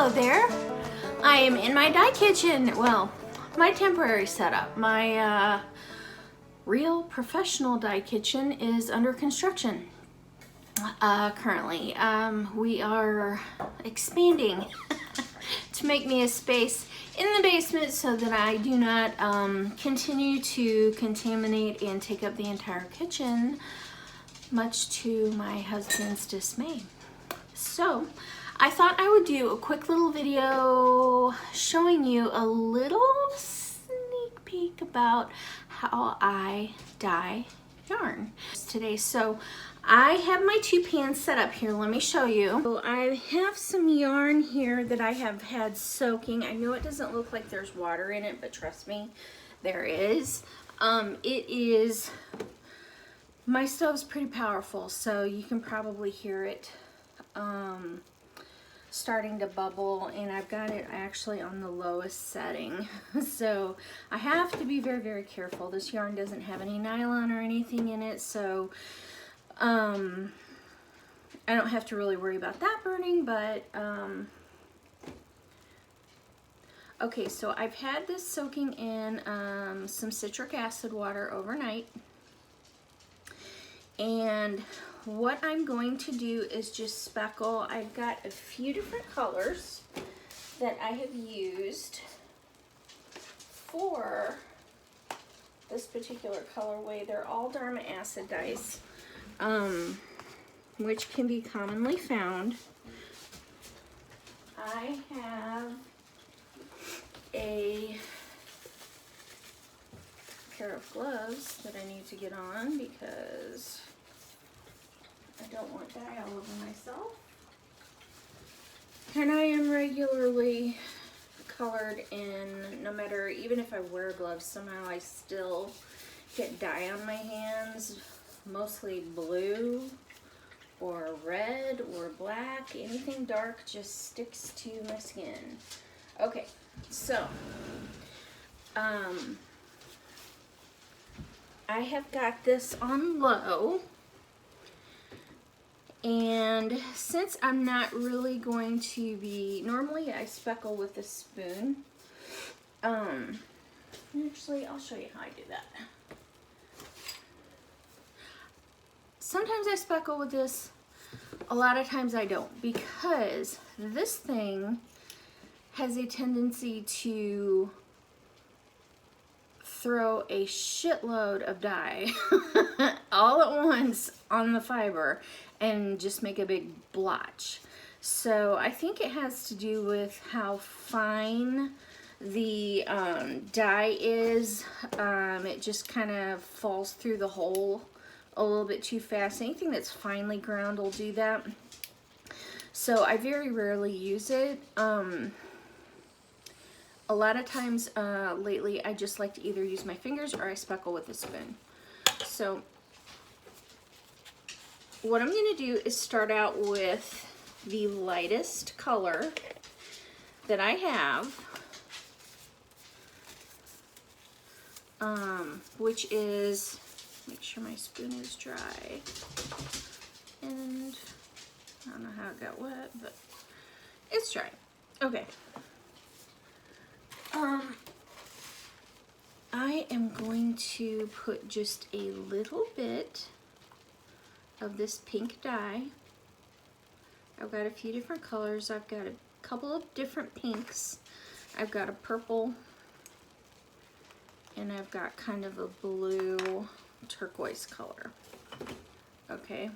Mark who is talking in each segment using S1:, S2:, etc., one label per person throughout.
S1: Hello there. I am in my dye kitchen. Well, my temporary setup. My real professional dye kitchen is under construction currently. We are expanding to make me a space in the basement so that I do not continue to contaminate and take up the entire kitchen, much to my husband's dismay. So I thought I would do a quick little video showing you a little sneak peek about how I dye yarn today. So I have my 2 pans set up here. Let me show you. So I have some yarn here that I have had soaking. I know it doesn't look like there's water in it, but trust me, there is. My stove's pretty powerful, so you can probably hear it starting to bubble, and I've got it actually on the lowest setting. So I have to be very, very careful. This yarn doesn't have any nylon or anything in it, so I don't have to really worry about that burning, but okay, so I've had this soaking in some citric acid water overnight, and what I'm going to do is just speckle. I've got a few different colors that I have used for this particular colorway. They're all Dharma acid dyes, which can be commonly found. I have a pair of gloves that I need to get on because I don't want dye all over myself. And I am regularly colored in, no matter, even if I wear gloves, somehow I still get dye on my hands, mostly blue or red or black. Anything dark just sticks to my skin. Okay, so I have got this on low, and since I'm not really going to be, normally I speckle with a spoon. Actually, I'll show you how I do that. Sometimes I speckle with this, a lot of times I don't, because this thing has a tendency to throw a shitload of dye all at once on the fiber and just make a big blotch. So I think it has to do with how fine the dye is. It just kind of falls through the hole a little bit too fast. Anything that's finely ground will do that. So I very rarely use it. A lot of times lately I just like to either use my fingers or I speckle with a spoon. So what I'm going to do is start out with the lightest color that I have, which is, make sure my spoon is dry, and I don't know how it got wet, but it's dry. Okay. I am going to put just a little bit of this pink dye. I've got a few different colors. I've got a couple of different pinks. I've got a purple, and I've got kind of a blue turquoise color. Okay,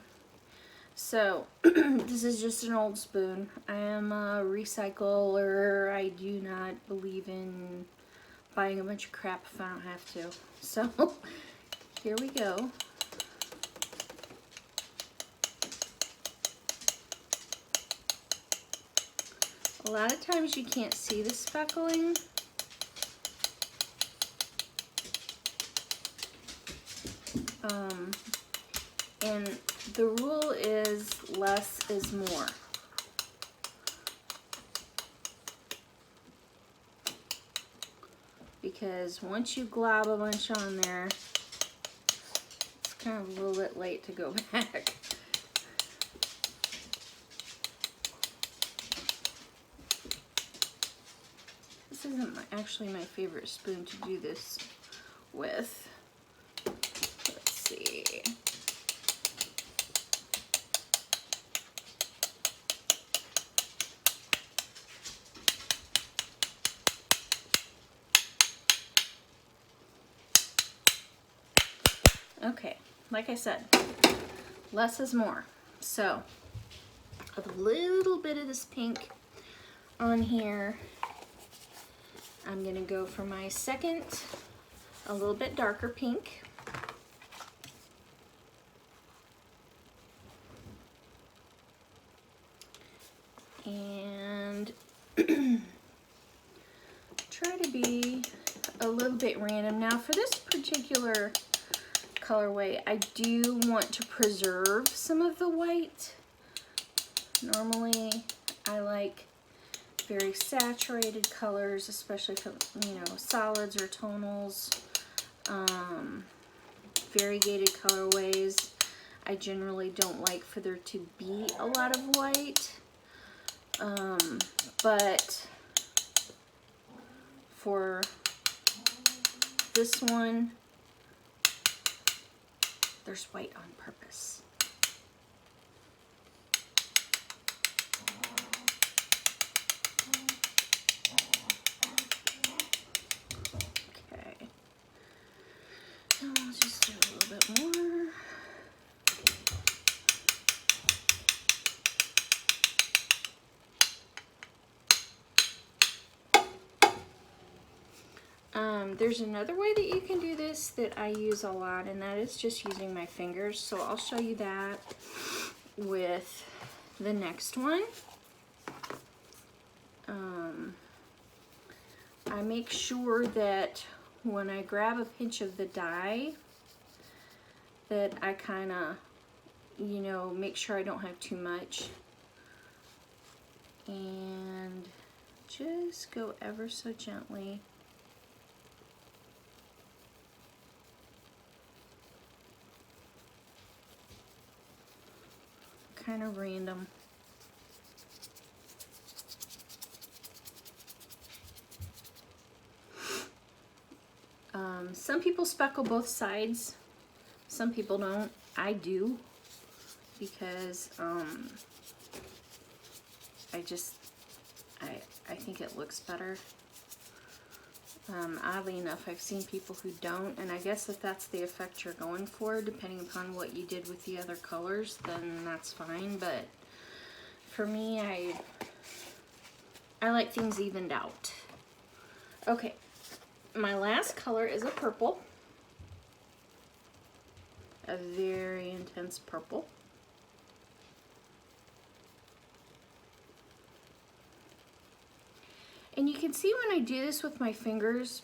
S1: so this is just an old spoon. I am a recycler. I do not believe in buying a bunch of crap if I don't have to. So here we go. A lot of times you can't see the speckling. And the rule is less is more. Because once you glob a bunch on there, it's kind of a little bit late to go back. actually my favorite spoon to do this with. Let's see. Okay, like I said, less is more. So, a little bit of this pink on here. I'm gonna go for my second, a little bit darker pink. And try to be a little bit random. Now for this particular colorway, I do want to preserve some of the white. Normally, I like very saturated colors, especially for, you know, solids or tonals. Variegated colorways, I generally don't like for there to be a lot of white. But for this one, there's white on purpose. Okay. And I'll just do a little bit more. There's another way that you can do this that I use a lot, and that is just using my fingers. So I'll show you that with the next one. I make sure that when I grab a pinch of the dye, that I kind of, you know, make sure I don't have too much. And just go ever so gently. Kind of random. Some people speckle both sides. Some people don't. I do, because I think it looks better. Oddly enough, I've seen people who don't, and I guess if that's the effect you're going for, depending upon what you did with the other colors, then that's fine. But for me, I like things evened out. Okay, my last color is a purple, a very intense purple. And you can see when I do this with my fingers,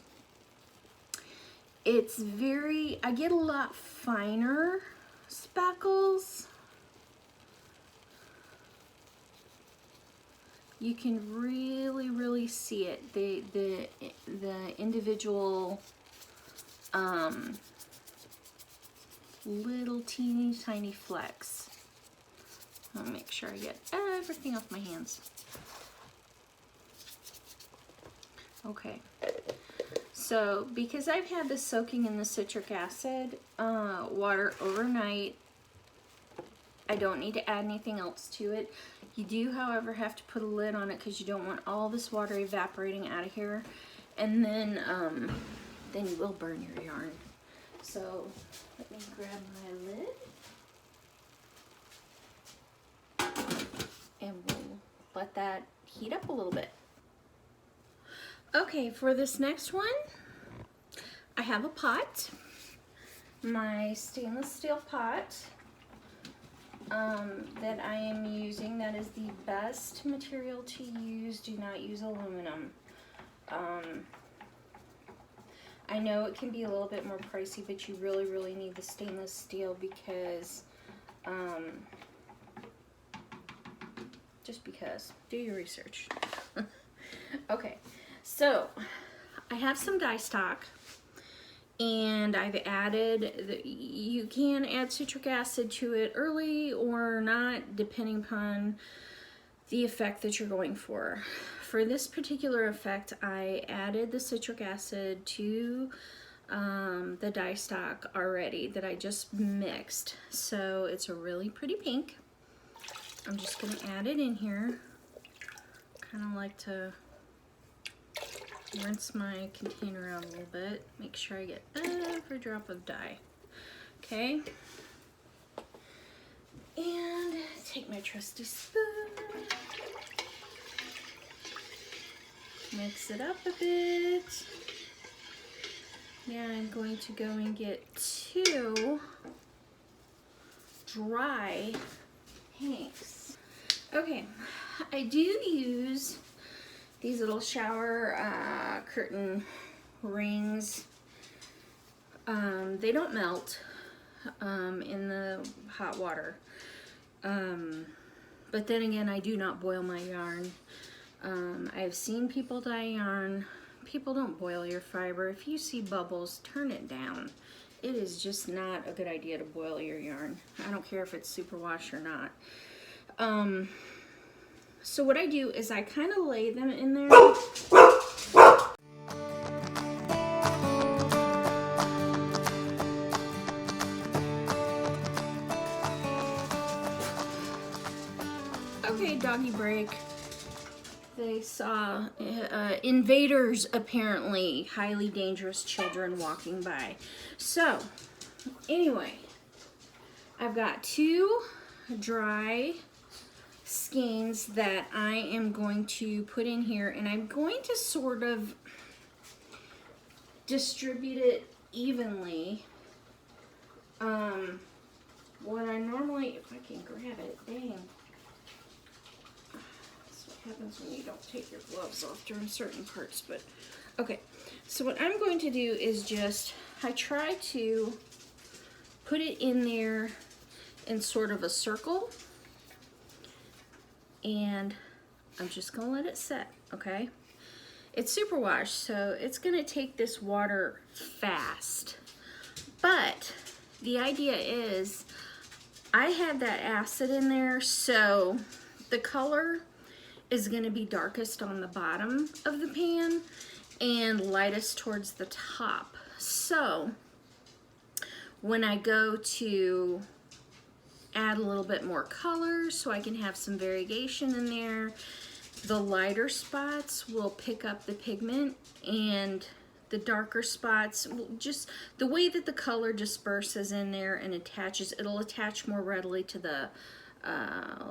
S1: it's very, I get a lot finer speckles. You can really, really see it. The individual little teeny tiny flecks. I'll make sure I get everything off my hands. Okay, so because I've had this soaking in the citric acid water overnight, I don't need to add anything else to it. You do, however, have to put a lid on it because you don't want all this water evaporating out of here, and then you will burn your yarn. So let me grab my lid, and we'll let that heat up a little bit. Okay, for this next one, I have a pot, my stainless steel pot that I am using. That is the best material to use. Do not use aluminum. I know it can be a little bit more pricey, but you really, really need the stainless steel because, just because. Do your research. Okay. So, I have some dye stock, and I've added, you can add citric acid to it early or not, depending upon the effect that you're going for. For this particular effect, I added the citric acid to the dye stock already that I just mixed. So it's a really pretty pink. I'm just going to add it in here. Kind of like to rinse my container out a little bit. Make sure I get every drop of dye. Okay. And take my trusty spoon. Mix it up a bit. Now I'm going to go and get 2 dry hanks. Okay, I do use these little shower curtain rings. They don't melt in the hot water. But then again, I do not boil my yarn. I've seen people dye yarn. People don't boil your fiber. If you see bubbles, turn it down. It is just not a good idea to boil your yarn. I don't care if it's superwash or not. So what I do is I kind of lay them in there. Okay, doggy break. They saw invaders, apparently, highly dangerous children walking by. So, anyway, I've got 2 dry skeins that I am going to put in here, and I'm going to sort of distribute it evenly. What I normally, if I can grab it, dang. Happens when you don't take your gloves off during certain parts, but okay. So what I'm going to do is just, I try to put it in there in sort of a circle, and I'm just gonna let it set, okay? It's superwash, so it's gonna take this water fast, but the idea is I had that acid in there, so the color is going to be darkest on the bottom of the pan and lightest towards the top. So when I go to add a little bit more color so I can have some variegation in there, the lighter spots will pick up the pigment and the darker spots will just, the way that the color disperses in there and attaches, it'll attach more readily to the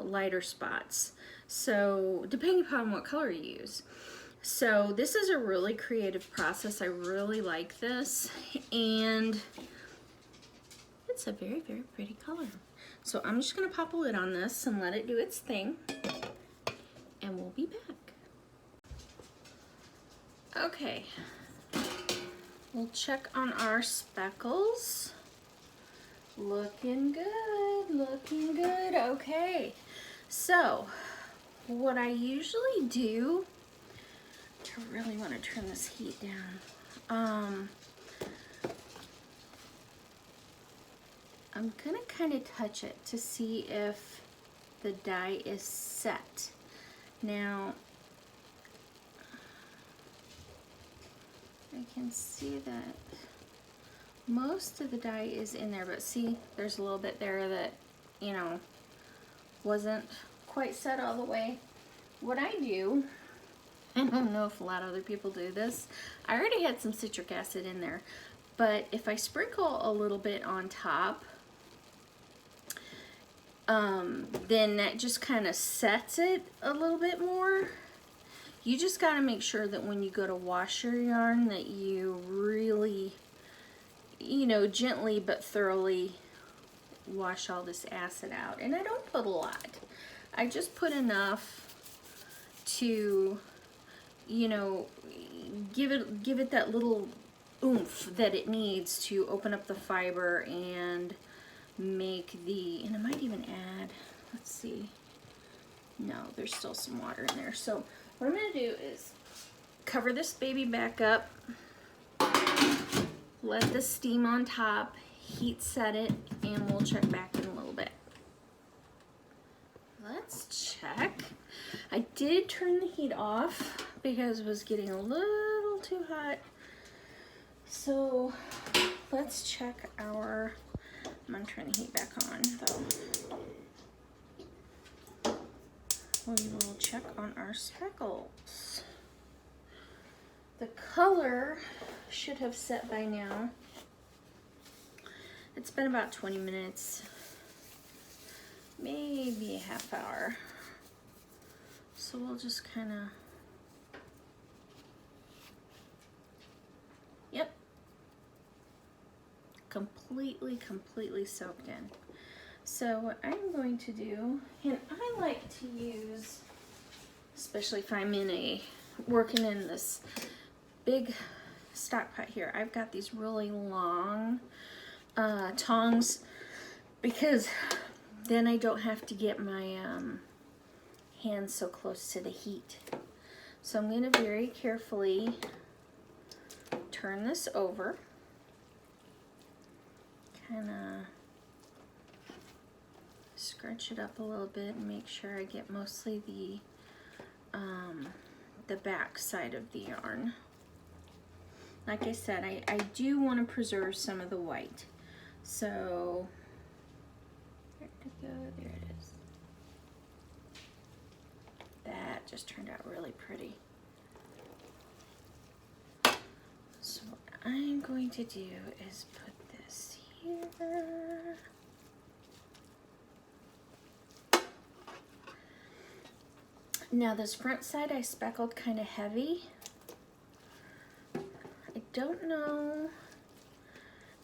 S1: lighter spots. So depending upon what color you use. So this is a really creative process. I really like this, and it's a very, very pretty color. So I'm just gonna pop a lid on this and let it do its thing, and we'll be back. Okay, we'll check on our speckles. Looking good, looking good. Okay, so what I usually do, I really want to turn this heat down. I'm gonna kind of touch it to see if the dye is set. Now, I can see that most of the dye is in there, but see, there's a little bit there that, you know, wasn't quite set all the way. What I do, I don't know if a lot of other people do this, I already had some citric acid in there, but if I sprinkle a little bit on top, then that just kind of sets it a little bit more. You just got to make sure that when you go to wash your yarn that you really, you know, gently but thoroughly wash all this acid out. And I don't put a lot. I just put enough to, you know, give it that little oomph that it needs to open up the fiber and make the, and I might even add, let's see, no, there's still some water in there. So what I'm going to do is cover this baby back up, let the steam on top, heat set it, and we'll check back in a little bit. Let's check. I did turn the heat off because it was getting a little too hot. So let's check our, I'm gonna turn the heat back on though. We will check on our speckles. The color should have set by now. It's been about 20 minutes, maybe a half hour. So we'll just kind of, yep, completely soaked in. So what I'm going to do, and I like to use, especially if I'm working in this big stock pot here, I've got these really long tongs, because then I don't have to get my hands so close to the heat. So I'm going to very carefully turn this over, kind of scrunch it up a little bit and make sure I get mostly the back side of the yarn. Like I said, I do want to preserve some of the white. So, where to go? There it is. That just turned out really pretty. So what I'm going to do is put this here. Now this front side I speckled kind of heavy. I don't know,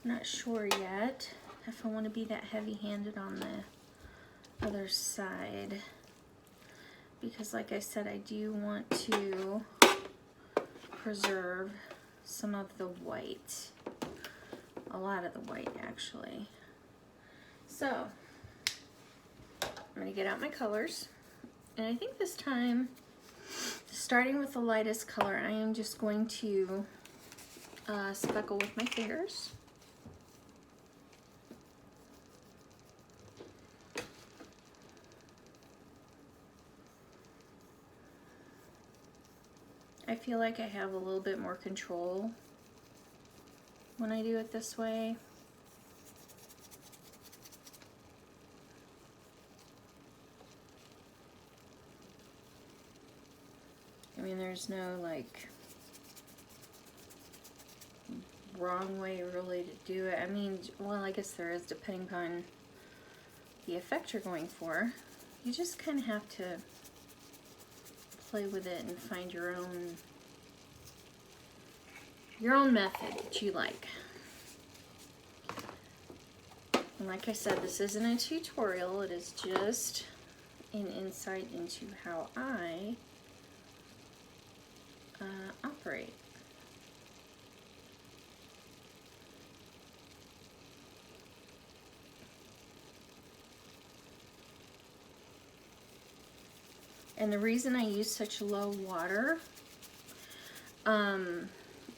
S1: I'm not sure yet if I want to be that heavy-handed on the other side, because like I said, I do want to preserve some of the white, a lot of the white actually. So I'm going to get out my colors, and I think this time, starting with the lightest color, I am just going to speckle with my fingers. I feel like I have a little bit more control when I do it this way. I mean, there's no like wrong way really to do it. I mean, well, I guess there is, depending on the effect you're going for. You just kind of have to play with it and find your own method that you like. And like I said, this isn't a tutorial, it is just an insight into how I operate. And the reason I use such low water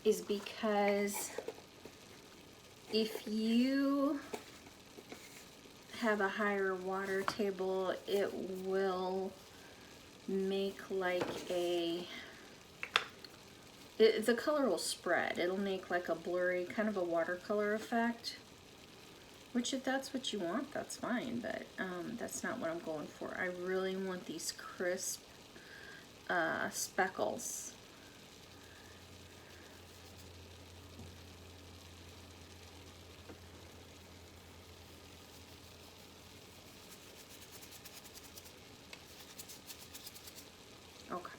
S1: is because if you have a higher water table, it will make like the color will spread. It'll make like a blurry, kind of a watercolor effect. Which if that's what you want, that's fine, but that's not what I'm going for. I really want these crisp speckles. Okay.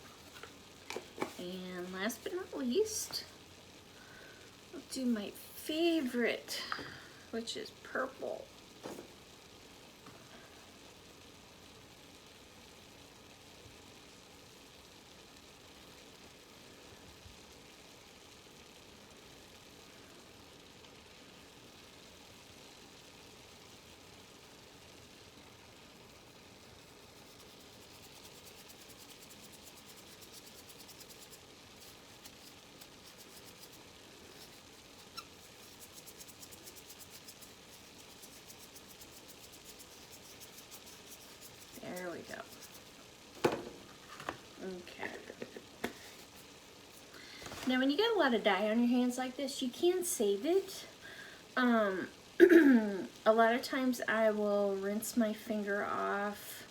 S1: And last but not least, I'll do my favorite, which is purple. There we go. Okay. Now when you get a lot of dye on your hands like this, you can save it. A lot of times I will rinse my finger off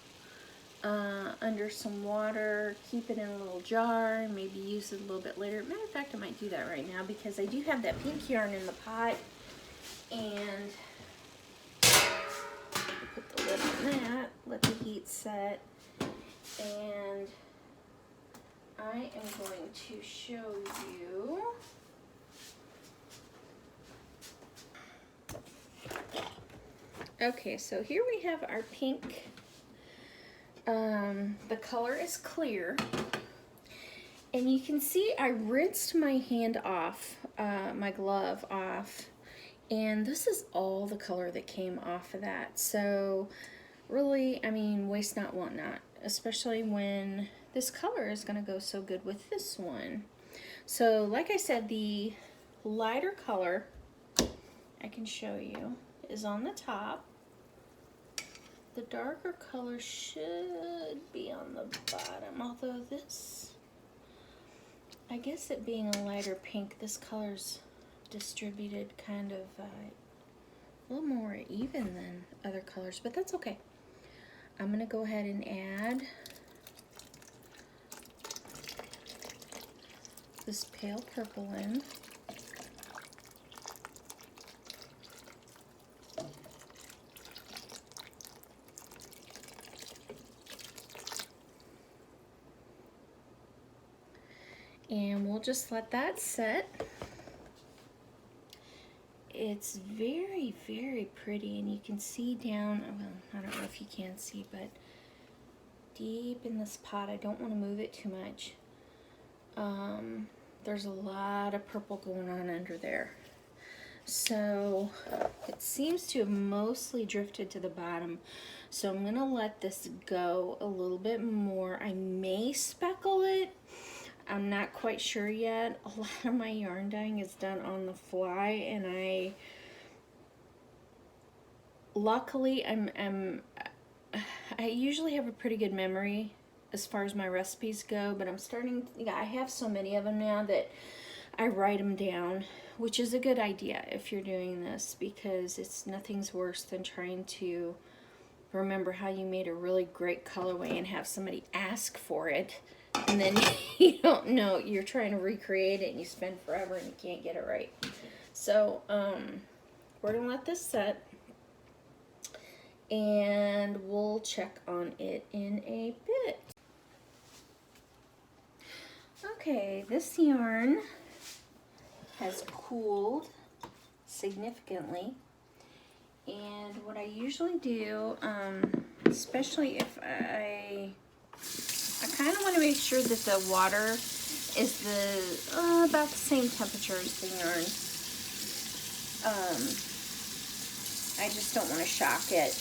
S1: under some water, keep it in a little jar, and maybe use it a little bit later. Matter of fact, I might do that right now because I do have that pink yarn in the pot, and put the lid on that, let the heat set, and I am going to show you okay, so here we have our pink. The color is clear, and you can see I rinsed my hand off, my glove off, and this is all the color that came off of that. So really, I mean, waste not, want not, especially when this color is going to go so good with this one. So like I said, the lighter color, I can show you, is on the top. The darker color should be on the bottom, although this, I guess it being a lighter pink, this color's distributed kind of a little more even than other colors, but that's okay. I'm gonna go ahead and add this pale purple in. And we'll just let that set. It's very, very pretty, and you can see down, well, I don't know if you can see, but deep in this pot, I don't want to move it too much. There's a lot of purple going on under there. So it seems to have mostly drifted to the bottom. So I'm gonna let this go a little bit more. I may speckle it. I'm not quite sure yet. A lot of my yarn dyeing is done on the fly, and luckily I usually have a pretty good memory as far as my recipes go, but I have so many of them now that I write them down, which is a good idea if you're doing this, because nothing's worse than trying to remember how you made a really great colorway and have somebody ask for it, and then you don't know, you're trying to recreate it and you spend forever and you can't get it right. So we're gonna let this set, and we'll check on it in a bit. Okay, this yarn has cooled significantly, and what I usually do, especially if I kind of want to make sure that the water is about the same temperature as the yarn. I just don't want to shock it.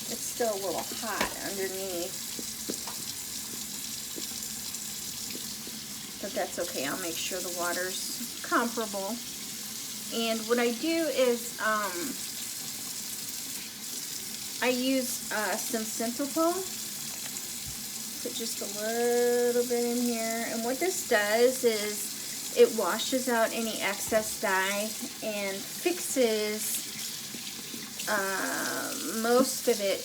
S1: It's still a little hot underneath, but that's okay. I'll make sure the water's comparable. And what I do is I use some Centipede. Put just a little bit in here, and what this does is it washes out any excess dye and fixes most of it,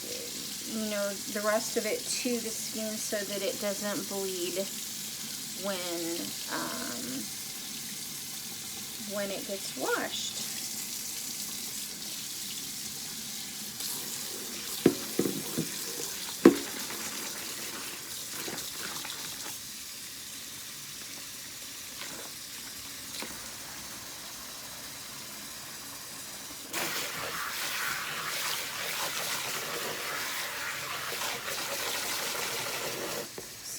S1: you know, the rest of it to the skin so that it doesn't bleed when it gets washed.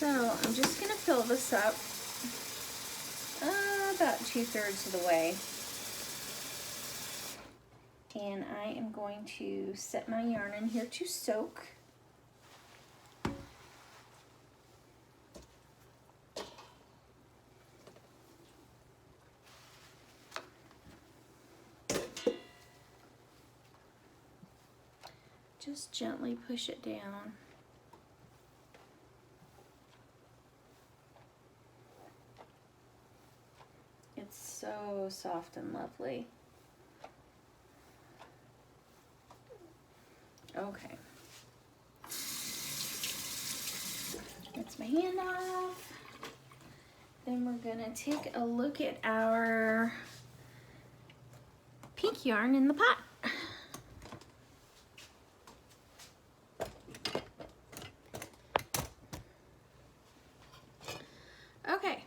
S1: So I'm just going to fill this up about 2/3 of the way. And I am going to set my yarn in here to soak. Just gently push it down. so soft and lovely. Okay. Rinse my hand off. Then we're gonna take a look at our pink yarn in the pot. Okay.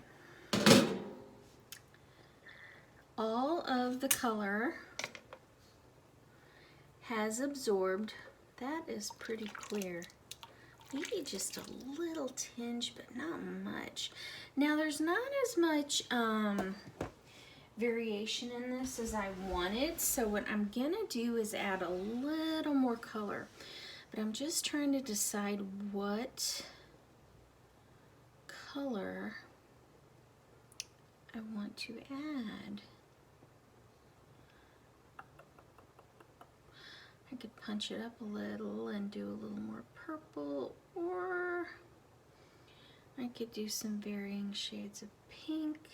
S1: All of the color has absorbed. That is pretty clear. Maybe just a little tinge, but not much. Now there's not as much variation in this as I wanted, so what I'm gonna do is add a little more color. But I'm just trying to decide what color I want to add. I could punch it up a little and do a little more purple, or I could do some varying shades of pink.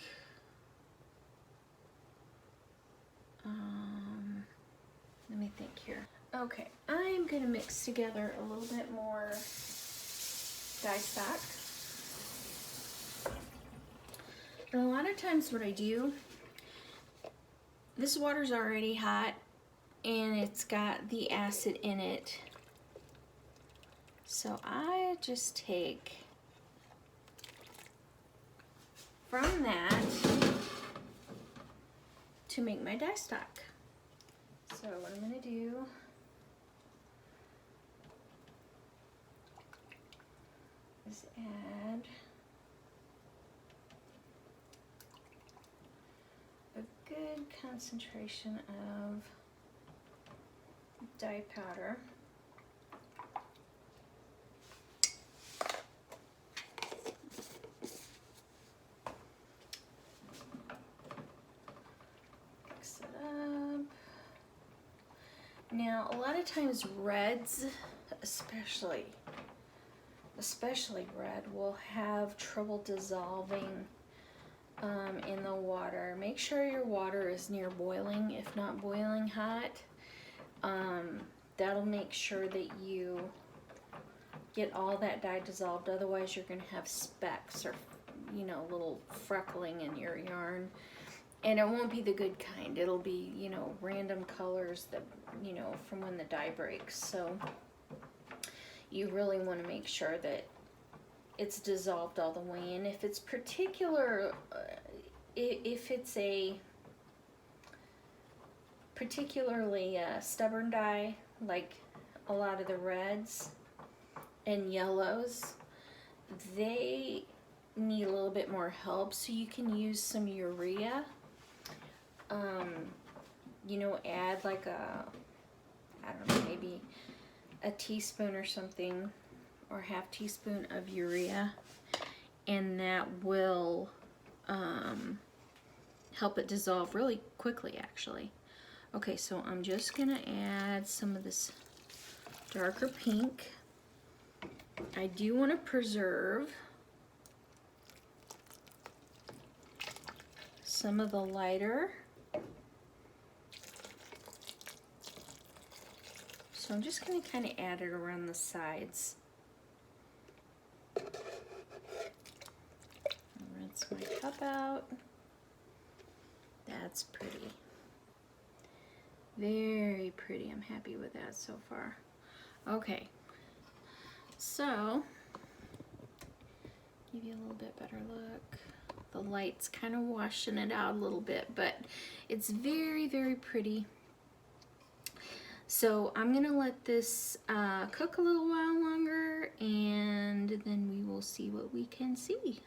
S1: Let me think here. Okay, I'm gonna mix together a little bit more dye stock. And a lot of times what I do, this water's already hot and it's got the acid in it. So I just take from that to make my dye stock. So what I'm gonna do is add a good concentration of dye powder. Mix it up. Now, a lot of times reds, especially red, will have trouble dissolving in the water. Make sure your water is near boiling, if not boiling hot. That'll make sure that you get all that dye dissolved. Otherwise, you're going to have specks or, you know, little freckling in your yarn. And it won't be the good kind. It'll be, you know, random colors that, you know, from when the dye breaks. So you really want to make sure that it's dissolved all the way. And if it's if it's a particularly stubborn dye, like a lot of the reds and yellows, they need a little bit more help. So you can use some urea. You know, add like I don't know, maybe a teaspoon or something, or half teaspoon of urea, and that will help it dissolve really quickly, actually. Okay, so I'm just gonna add some of this darker pink. I do want to preserve some of the lighter. So I'm just going to kind of add it around the sides. Rinse my cup out. That's pretty. Very pretty. I'm happy with that so far. Okay. So, give you a little bit better look. The light's kind of washing it out a little bit, but it's very, very pretty. So I'm gonna let this cook a little while longer, and then we will see what we can see.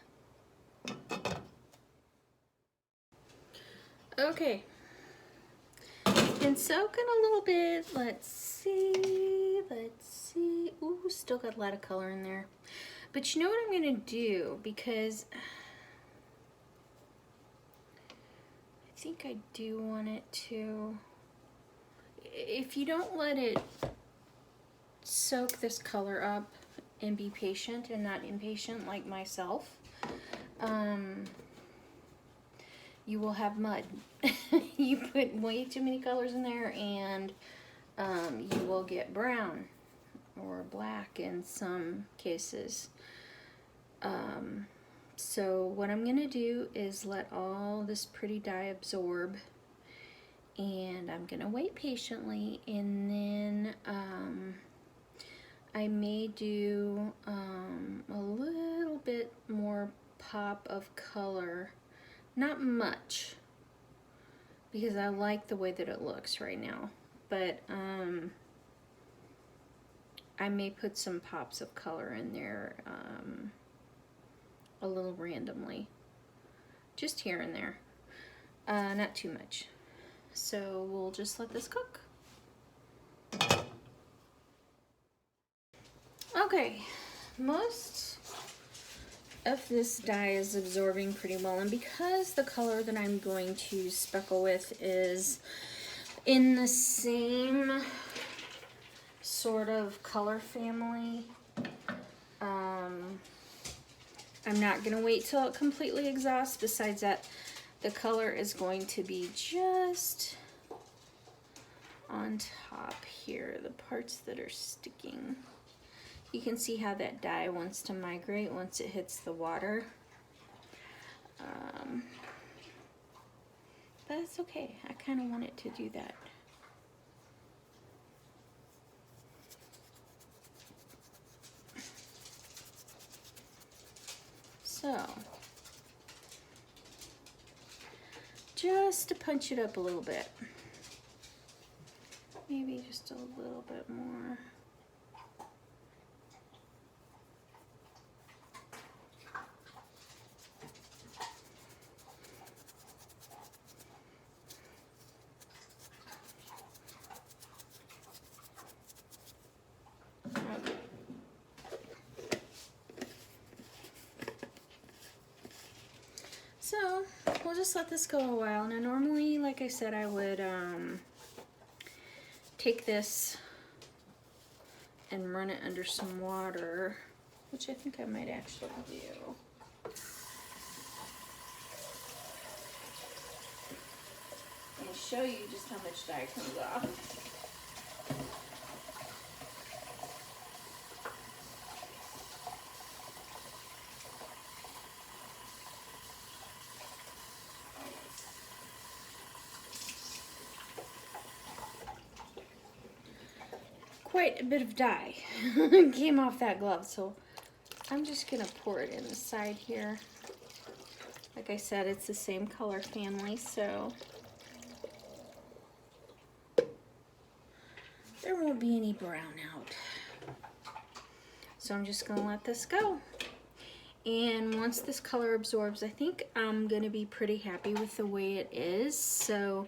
S1: Okay, it's been soaking a little bit. Let's see. Ooh, still got a lot of color in there. But you know what I'm gonna do, because I think I do want it to, if you don't let it soak this color up and be patient and not impatient like myself, you will have mud. You put way too many colors in there, and you will get brown or black in some cases. So what I'm gonna do is let all this pretty dye absorb, and I'm gonna wait patiently, and then I may do a little bit more pop of color, not much, because I like the way that it looks right now, but I may put some pops of color in there a little randomly, just here and there, not too much. So we'll just let this cook. Okay, most of this dye is absorbing pretty well, and because the color that I'm going to speckle with is in the same sort of color family, I'm not gonna wait till it completely exhausts. Besides that, the color is going to be just on top here, the parts that are sticking. You can see how that dye wants to migrate once it hits the water. But it's okay, I kind of want it to do that. So, just to punch it up a little bit. Maybe just a little bit more. So we'll just let this go a while. Now normally, like I said, I would take this and run it under some water, which I think I might actually do. And show you just how much dye comes off. Quite a bit of dye came off that glove, so I'm just gonna pour it in the side here. Like I said, it's the same color family, so there won't be any brown out. So I'm just gonna let this go. And once this color absorbs, I think I'm gonna be pretty happy with the way it is. So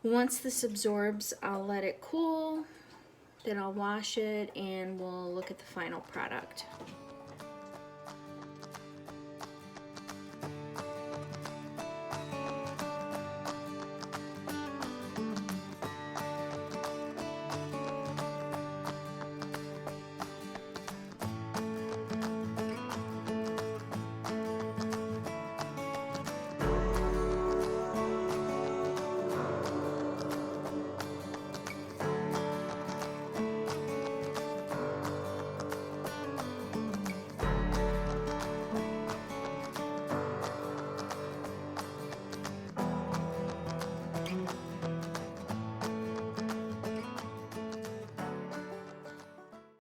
S1: once this absorbs, I'll let it cool. Then I'll wash it and we'll look at the final product.